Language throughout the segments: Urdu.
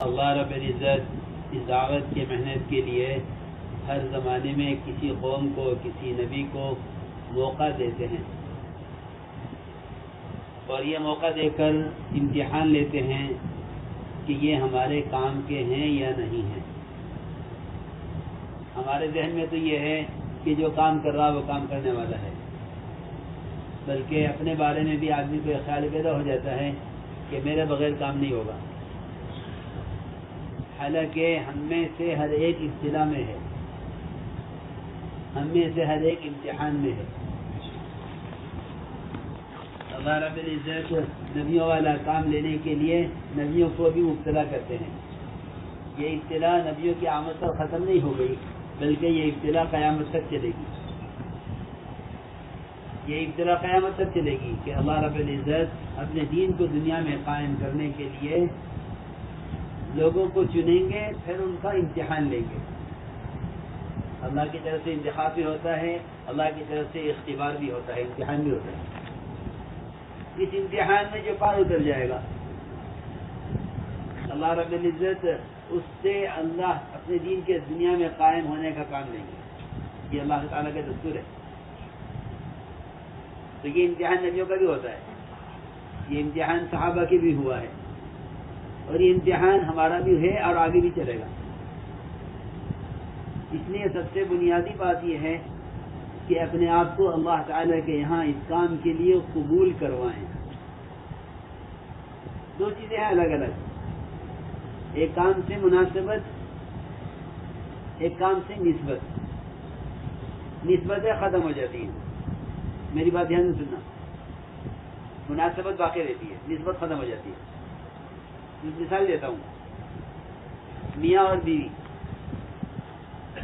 اللہ رب العزت اس دعوت کی محنت کے لیے ہر زمانے میں کسی قوم کو کسی نبی کو موقع دیتے ہیں اور یہ موقع دے کر امتحان لیتے ہیں کہ یہ ہمارے کام کے ہیں یا نہیں ہیں۔ ہمارے ذہن میں تو یہ ہے کہ جو کام کر رہا وہ کام کرنے والا ہے، بلکہ اپنے بارے میں بھی آدمی کو خیال پیدا ہو جاتا ہے کہ میرے بغیر کام نہیں ہوگا، حالانکہ ہم میں سے ہر ایک ابتلا میں ہے، ہم میں سے ہر ایک امتحان میں ہے۔ اللہ رب العزت نبیوں والا کام لینے کے لیے نبیوں کو بھی مبتلا کرتے ہیں۔ یہ ابتلا نبیوں کی آمد پر ختم نہیں ہو گئی، بلکہ یہ ابتلا قیامت تک چلے گی۔ یہ ابتلا قیامت تک چلے گی کہ اللہ رب العزت اپنے دین کو دنیا میں قائم کرنے کے لیے لوگوں کو چنیں گے، پھر ان کا امتحان لیں گے۔ اللہ کی طرف سے انتخاب بھی ہوتا ہے، اللہ کی طرف سے اختبار بھی ہوتا ہے، امتحان بھی ہوتا ہے۔ اس امتحان میں جو پار اتر جائے گا اللہ رب العزت اس سے اللہ اپنے دین کے دنیا میں قائم ہونے کا کام لیں گے۔ یہ اللہ تعالیٰ کا دستور ہے۔ تو یہ امتحان نبیوں کا بھی ہوتا ہے، یہ امتحان صحابہ کی بھی ہوا ہے، اور یہ امتحان ہمارا بھی ہے اور آگے بھی چلے گا۔ اس لیے سب سے بنیادی بات یہ ہے کہ اپنے آپ کو اللہ تعالیٰ کے یہاں اس کام کے لیے قبول کروائیں۔ دو چیزیں ہیں الگ الگ، ایک کام سے مناسبت، ایک کام سے نسبت۔ نسبتیں ختم ہو جاتی ہیں، میری بات دھیان سے سننا، مناسبت باقی رہتی ہے، نسبت ختم ہو جاتی ہے۔ مثال دیتا ہوں، میاں اور بیوی،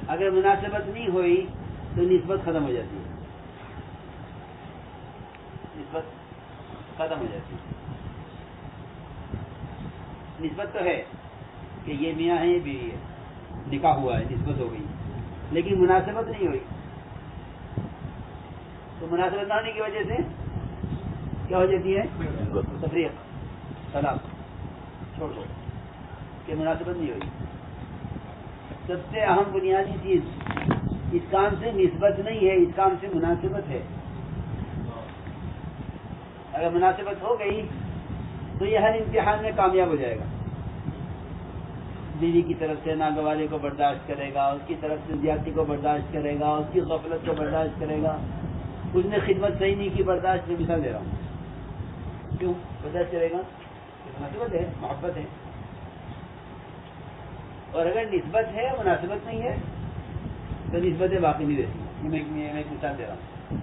اگر مناسبت نہیں ہوئی تو نسبت ختم ہو جاتی ہے، نسبت ختم ہو جاتی ہے۔ نسبت تو ہے کہ یہ میاں ہے یہ بیوی ہے، نکاح ہوا ہے، نسبت ہو گئی، لیکن مناسبت نہیں ہوئی، تو مناسبت نہ ہونے کی وجہ سے کیا ہو جاتی ہے؟ تفریق، طلاق، چھوڑ دو، کہ مناسبت نہیں ہوئی۔ سب سے اہم بنیادی چیز اس کام سے نسبت نہیں ہے، اس کام سے مناسبت ہے۔ اگر مناسبت ہو گئی تو یہ ہر امتحان میں کامیاب ہو جائے گا۔ بیوی کی طرف سے ناگواری کو برداشت کرے گا، اس کی طرف سے زیادتی کو برداشت کرے گا، اس کی غفلت کو برداشت کرے گا، اس نے خدمت صحیح نہیں کی برداشت، میں مثال دے رہا ہوں، کیوں برداشت کرے گا؟ مناسبت ہے، محبت ہے۔ اور اگر نسبت ہے مناسبت نہیں ہے تو نسبتیں باقی نہیں رہتی۔ میں ایک مثال دے رہا ہوں۔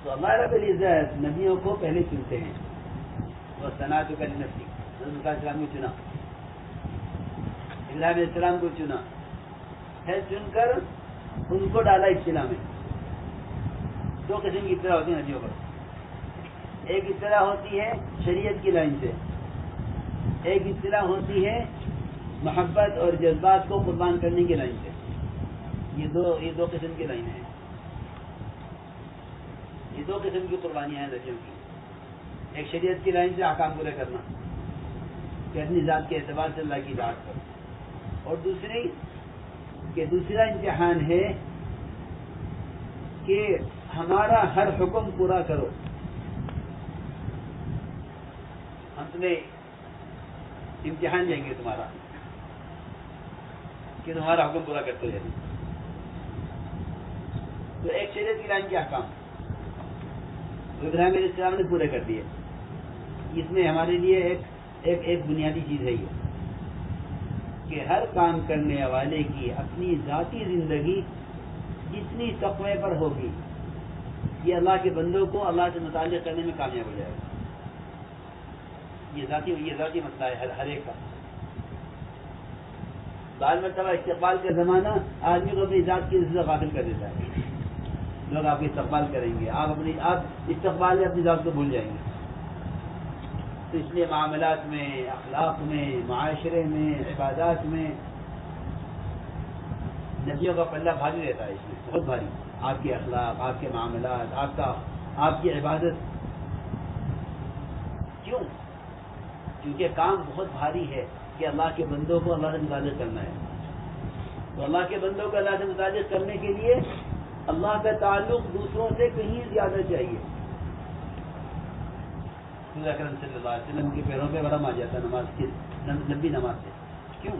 تو اللہ رب العزت نبیوں کو پہلے چنتے ہیں، وہ صنعت کا نفسی، حضرت علیہ السلام کو چنا، ابراہیم علیہ السلام کو چنا، پھر چن کر ان کو ڈالا ابتلا میں۔ دو قسم کی ابتلا ہوتی ہے نبیوں پر، ایک ابتلا ہوتی ہے شریعت کی لائن سے، ایک ابتلا ہوتی ہے محبت اور جذبات کو قربان کرنے کی لائن سے۔ یہ دو قسم کی لائن ہیں، یہ دو قسم کی قربانیاں ہیں نبیوں کی۔ ایک شریعت کی لائن سے احکام پورے کرنا کہ اپنی ذات کے اعتبار سے اللہ کی اطاعت کرو، اور دوسری کہ دوسرا امتحان ہے کہ ہمارا ہر حکم پورا کرو، ہم تمہیں امتحان لیں گے تمہارا کہ تمہارا حکم پورا کرتے رہے۔ تو ایک شریعت کی لائن کے احکام ابراہیم علیہ السلام نے پورے کر دیے۔ اس میں ہمارے لیے ایک بنیادی چیز ہے یہ کہ ہر کام کرنے والے کی اپنی ذاتی زندگی جتنی تقوی پر ہوگی، یہ اللہ کے بندوں کو اللہ سے متعلق کرنے میں کامیاب ہو جائے گا۔ یہ ذاتی مسئلہ ہے ہر ایک کا۔ بعض مرتبہ استقبال کا زمانہ آدمی کو اپنی ذات کی عزت غافل کر دیتا ہے، لوگ آپ کو استقبال کریں گے، آپ استقبال میں اپنی ذات کو بھول جائیں گے۔ تو اس لیے معاملات میں، اخلاق میں، معاشرے میں، عبادات میں نبیوں کا پلہ بھاری رہتا ہے، اس میں بہت بھاری۔ آپ کے اخلاق، آپ کے معاملات، آپ کی عبادت، کیوں؟ کیونکہ کام بہت بھاری ہے کہ اللہ کے بندوں کو اللہ سے متعلق کرنا ہے. تو اللہ کے بندوں کو اللہ سے متعلق کرنے کے لیے اللہ کا تعلق دوسروں سے کہیں زیادہ چاہیے. رسول اکرم صلی اللہ علیہ وسلم کے پیروں پہ ورم آ جاتا نماز کی لمبی نماز سے. کیوں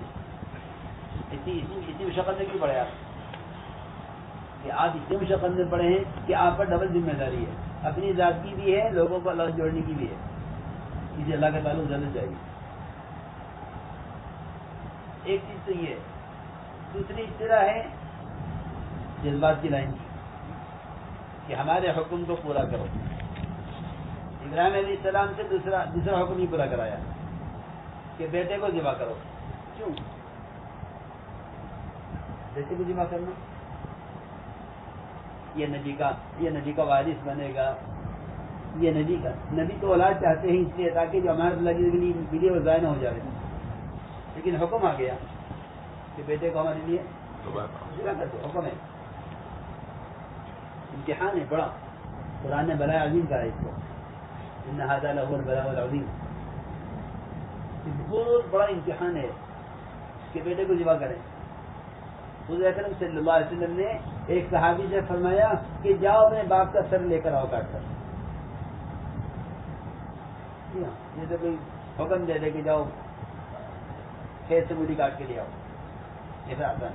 اتنی مشقت میں کیوں پڑے آپ؟ کہ آپ اتنی مشقت میں پڑے ہیں کہ آپ پر ڈبل ذمہ داری ہے, اپنی ذات کی بھی ہے, لوگوں کو اللہ سے جوڑنے کی بھی ہے. اسے اللہ کا تعلق زیادہ چاہیے. ایک چیز تو یہ, دوسری اس طرح ہے جذبات کی لائن کہ ہمارے حکم کو پورا کرو. ابراہیم علیہ السلام سے دوسرا حکم ہی پورا کرایا کہ بیٹے کو ذبح کرو. کیوں بیٹے کو ذبح کرنا؟ یہ نبی کا وارث بنے گا. یہ نبی تو اولاد چاہتے ہیں اس لیے تاکہ جو ہمارے اللہ کے لیے وہ ضائع نہ ہو جائے. لیکن حکم آ گیا کہ بیٹے کو ہمارے لیے ذبح کر دو. حکم ہے, امتحان ہے بڑا. قرآن نے بلاء عظیم کہا اس کو, ان ھذا لہو البلاء العظیم. بہت بڑا امتحان ہے کہ بیٹے کو ذبح کریں. حضور اکرم صلی اللہ علیہ وسلم نے ایک صحابی سے فرمایا کہ جاؤ اپنے باپ کا سر لے کر آؤ کاٹ کر. جیسے کوئی حکم دے دے کہ جاؤ کھیت سے مولی کاٹ کے لے آؤ, ایسا آتا ہے.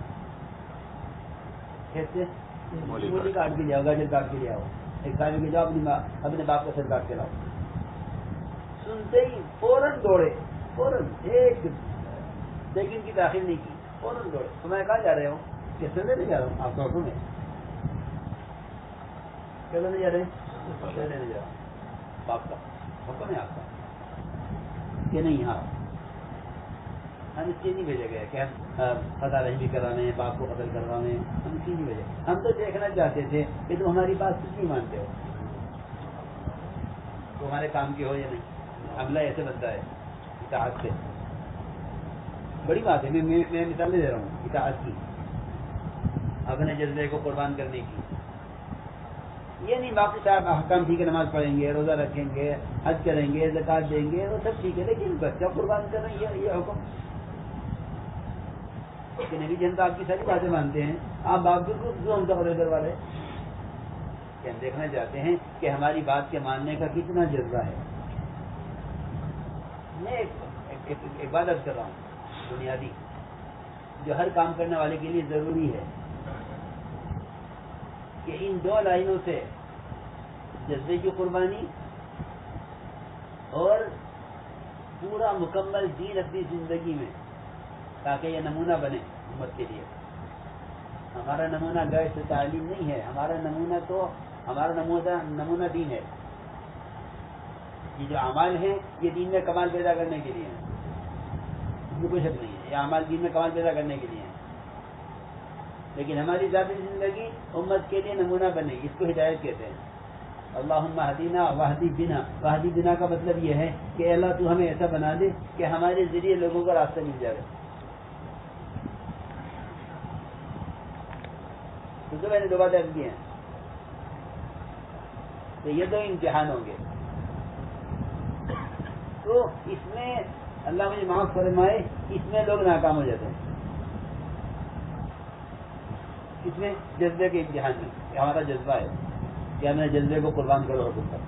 کھیت سے مولی کاٹ کے لے آؤ, گاجر کاٹ کے لے آؤ. ایک صحابی کے جاؤ اپنے باپ کا سر کاٹ کے لاؤ. سنتے ہی فوراً دوڑے, فوراً ایک لیکن کی تاخیر نہیں کی, فوراً دوڑے. تو میں کہاں جا رہے ہوں؟ کیسے لینے جا رہا ہوں؟ آپ کا حکم ہے. کیسے لینے جا رہے ہیں؟ لینے جا رہا ہوں, باپ کا حکم ہے آپ کا کہ نہیں. ہاں ہم اس لیے نہیں بھیجے گئے کہ ہم قضا رحمی کرانے, باپ کو قتل کروانے, ہم اس لیے نہیں بھیجے. ہم تو دیکھنا چاہتے تھے کہ تم ہماری بات کتنی مانتے ہو, تمہارے کام کی ہو یا نہیں. حملہ ایسے بنتا ہے اطاعت سے. بڑی بات ہے, میں مثالیں دے رہا ہوں اطاعت کی, اپنے جذبے کو قربان کرنے کی. یہ نہیں باقی صاحب احکام ٹھیک ہے, نماز پڑھیں گے, روزہ رکھیں گے, حج کریں گے, زکات دیں گے, وہ سب ٹھیک ہے, لیکن بچہ قربان کر رہے ہیں, یہ حکم کہ نبی جنتا آپ کی ساری باتیں مانتے ہیں, آپ باپ کو ہم تقریر کروا رہے. کہ ہم دیکھنا چاہتے ہیں کہ ہماری بات کے ماننے کا کتنا جذبہ ہے. میں ایک بات عرض کر رہا ہوں بنیادی, جو ہر کام کرنے والے کے لیے ضروری ہے کہ ان دو لائنوں سے جذبے کی قربانی اور پورا مکمل دین اپنی زندگی میں, تاکہ یہ نمونہ بنے امت کے لیے. ہمارا نمونہ گیس تعلیم نہیں ہے, ہمارا نمونہ دین ہے. یہ جو اعمال ہیں یہ دین میں کمال پیدا کرنے کے لیے ہیں, اس میں کوئی شک نہیں ہے. یہ اعمال دین میں کمال پیدا کرنے کے لیے ہیں, لیکن ہماری ذاتی زندگی امت کے لیے نمونہ بنے, اس کو ہدایت کہتے ہیں. اللہم اہدنا واہدی بنا. واہدی بنا کا مطلب یہ ہے کہ اللہ تو ہمیں ایسا بنا دے کہ ہمارے ذریعے لوگوں کا راستہ مل جائے. تو میں نے دو باتیں کی ہیں, تو یہ دو امتحان ہوں گے. تو اس میں اللہ مجھے معاف فرمائے, اس میں لوگ ناکام ہو جاتے ہیں. اس میں جذبے کے امتحان میں, کہ ہمارا جذبہ ہے کہ ہمیں جذبے کو قربان کرو حکم پر.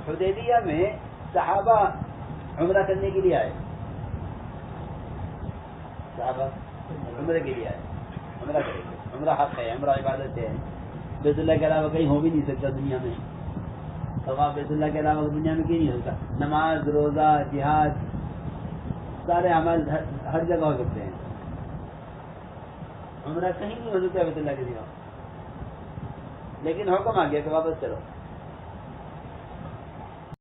حدیبیہ میں صحابہ عمرہ کرنے کے لیے آئے, صحابہ عمرے کے لیے آئے, عمرہ کریں گے. عمرہ حق ہے, عمرہ عبادت ہے. بیت اللہ کے علاوہ کہیں ہو بھی نہیں سکتا دنیا میں. طواف بیت اللہ کے علاوہ دنیا میں کہیں نہیں ہوتا. نماز, روزہ, جہاد, سارے اعمال ہر جگہ ہو سکتے ہیں. عمرہ کہیں نہیں ہو سکتا بیت اللہ کے سوا. لیکن حکم آ گیا کہ واپس چلو.